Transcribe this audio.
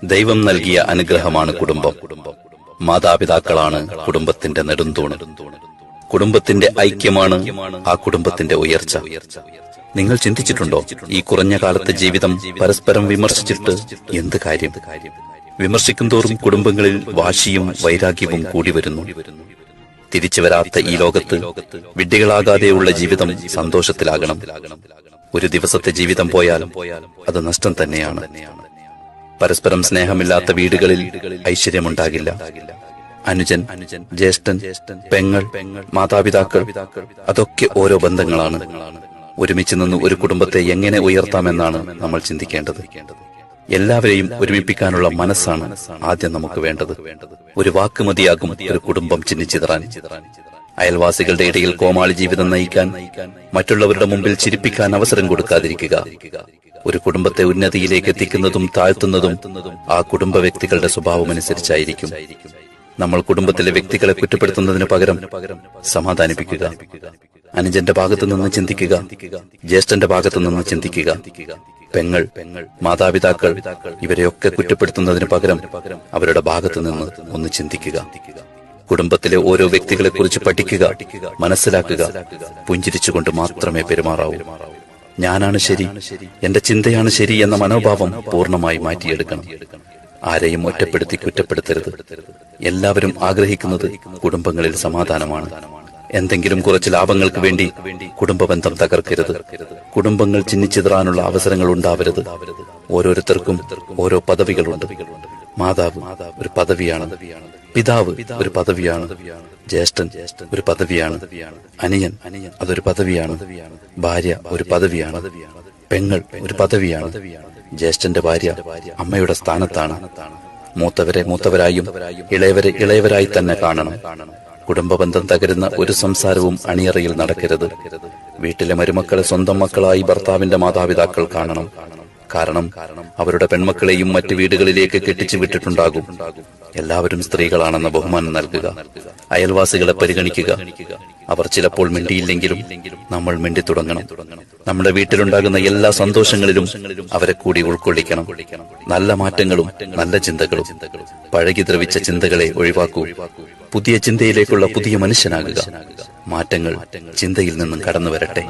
ദൈവം നൽകിയ അനുഗ്രഹമാണ് കുടുംബം. മാതാപിതാക്കളാണ് കുടുംബത്തിന്റെ നെടുന്തൂണ്. കുടുംബത്തിന്റെ ഐക്യമാണ് ആ കുടുംബത്തിന്റെ ഉയർച്ച. നിങ്ങൾ ചിന്തിച്ചിട്ടുണ്ടോ, ഈ കുറഞ്ഞ കാലത്തെ ജീവിതം പരസ്പരം വിമർശിച്ചിട്ട് എന്ത് കാര്യം? വിമർശിക്കും തോറും കുടുംബങ്ങളിൽ വാശിയും വൈരാഗ്യവും കൂടി വരുന്നു. തിരിച്ചു വരാത്ത ഈ ലോകത്ത് വിഡ്ഢികളാകാതെയുള്ള ജീവിതം സന്തോഷത്തിലാകണം. ഒരു ദിവസത്തെ ജീവിതം പോയാൽ അത് നഷ്ടം തന്നെയാണ്. പരസ്പരം സ്നേഹമില്ലാത്ത വീടുകളിൽ ഐശ്വര്യമുണ്ടാകില്ല. അനുജൻ, ജ്യേഷ്ഠൻ, പെങ്ങൾ, മാതാപിതാക്കൾ, അതൊക്കെ ഓരോ ബന്ധങ്ങളാണ്. ഒരുമിച്ച് നിന്ന് ഒരു കുടുംബത്തെ എങ്ങനെ ഉയർത്താമെന്നാണ് നമ്മൾ ചിന്തിക്കേണ്ടത്. എല്ലാവരെയും ഒരുമിപ്പിക്കാനുള്ള മനസ്സാണ് ആദ്യം നമുക്ക് വേണ്ടത്. ഒരു വാക്ക് മതിയാകും ഒരു കുടുംബം ചിന്നിച്ചിതറാൻ. അയൽവാസികളുടെ ഇടയിൽ കോമാളി ജീവിതം നയിക്കാൻ, മറ്റുള്ളവരുടെ മുമ്പിൽ ചിരിപ്പിക്കാൻ അവസരം കൊടുക്കാതിരിക്കുക. ഒരു കുടുംബത്തെ ഉന്നതിയിലേക്ക് എത്തിക്കുന്നതും താഴ്ത്തുന്നതും ആ കുടുംബ വ്യക്തികളുടെ സ്വഭാവമനുസരിച്ചായിരിക്കും. നമ്മൾ കുടുംബത്തിലെ വ്യക്തികളെ കുറ്റപ്പെടുത്തുന്നതിന് പകരം സമാധാനിപ്പിക്കുക. അനുജന്റെ ഭാഗത്തു നിന്ന് ചിന്തിക്കുക, ജ്യേഷ്ഠന്റെ ഭാഗത്തു നിന്ന് ചിന്തിക്കുക. പെങ്ങൾ, മാതാപിതാക്കൾ, ഇവരെയൊക്കെ കുറ്റപ്പെടുത്തുന്നതിന് പകരം അവരുടെ ഭാഗത്തു നിന്ന് ഒന്ന് ചിന്തിക്കുക. കുടുംബത്തിലെ ഓരോ വ്യക്തികളെ കുറിച്ച് പഠിക്കുക, മനസ്സിലാക്കുക. പുഞ്ചിരിച്ചുകൊണ്ട് മാത്രമേ പെരുമാറാവൂ. ഞാനാണ് ശരി, എന്റെ ചിന്തയാണ് ശരി എന്ന മനോഭാവം പൂർണ്ണമായി മാറ്റിയെടുക്കണം. ആരെയും ഒറ്റപ്പെടുത്തി കുറ്റപ്പെടുത്തരുത്. എല്ലാവരും ആഗ്രഹിക്കുന്നത് കുടുംബങ്ങളിൽ സമാധാനമാണ്. എന്തെങ്കിലും കുറച്ച് ലാഭങ്ങൾക്ക് വേണ്ടി കുടുംബബന്ധം തകർക്കരുത്. കുടുംബങ്ങൾ ചിന്നിച്ചിതറാനുള്ള അവസരങ്ങൾ ഉണ്ടാവരുത്. ഓരോരുത്തർക്കും ഓരോ പദവികളുണ്ട്. മാതാവ് ഒരു പദവിയാണ്, പിതാവ് ഒരു പദവിയാണ്, ജ്യേഷ്ഠൻ ഒരു പദവിയാണ്, അനിയൻ അതൊരു പദവിയാണ്, ഭാര്യ ഒരു പദവിയാണ്, പെങ്ങൾ ഒരു പദവിയാണ്. ജ്യേഷ്ഠന്റെ ഭാര്യ അമ്മയുടെ സ്ഥാനത്താണ്. മൂത്തവരെ മൂത്തവരായും ഇളയവരെ ഇളയവരായി തന്നെ കാണണം. കുടുംബബന്ധം തകരുന്ന ഒരു സംസാരവും അണിയറയിൽ നടക്കരുത്. വീട്ടിലെ മരുമക്കളെ സ്വന്തം മക്കളായി ഭർത്താവിന്റെ മാതാപിതാക്കൾ കാണണം. കാരണം അവരുടെ പെൺമക്കളെയും മറ്റു വീടുകളിലേക്ക് കെട്ടിച്ചു വിട്ടിട്ടുണ്ടാകും. എല്ലാവരും സ്ത്രീകളാണെന്ന ബഹുമാനം നൽകുക. അയൽവാസികളെ പരിഗണിക്കുക. അവർ ചിലപ്പോൾ മിണ്ടിയില്ലെങ്കിലും നമ്മൾ മിണ്ടി തുടങ്ങണം. നമ്മുടെ വീട്ടിലുണ്ടാകുന്ന എല്ലാ സന്തോഷങ്ങളിലും അവരെ കൂടി ഉൾക്കൊള്ളിക്കണം. നല്ല മാറ്റങ്ങളും നല്ല ചിന്തകളും. പഴകി ദ്രവിച്ച ചിന്തകളെ ഒഴിവാക്കൂ. പുതിയ ചിന്തയിലേക്കുള്ള പുതിയ മനുഷ്യനാകുക. മാറ്റങ്ങൾ ചിന്തയിൽ നിന്നും കടന്നു വരട്ടെ.